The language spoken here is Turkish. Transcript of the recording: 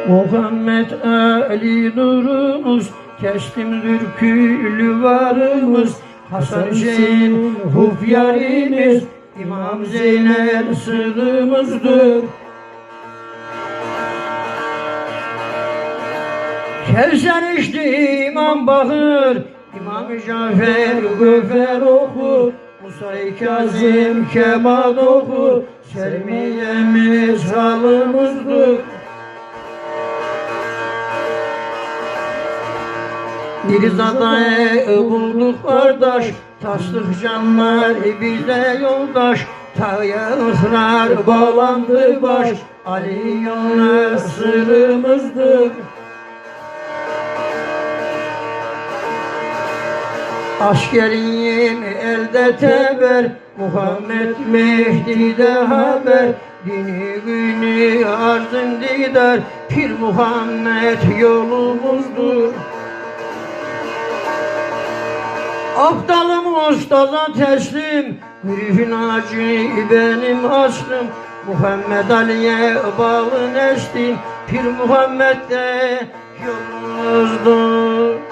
Muhammed Ali nurumuz, kestimdir külü varımız. Hasan Hüseyin hufyarimiz, İmam Zeynel sırrımızdır. Kevser içti İmam Bakır, İmam Cafer Göfer okur. Musa-i Kazım keman okur, Sermiyemiz halımızdır. Mirzada'yı bulduk kardeş, taslık canlar bize yoldaş. Tağya ısrar bağlandı baş, Ali yoluna sırrımızdır. Askeriyim elde teber, Muhammed Mehdi'de haber. Dini günü arzın didar, Pir Muhammed yolumuzdur. Aptalım ustaza teslim, Mürüfün acı benim aslım. Muhammed Ali'ye bağlı neslin, Pir Muhammed de yolumuzdur.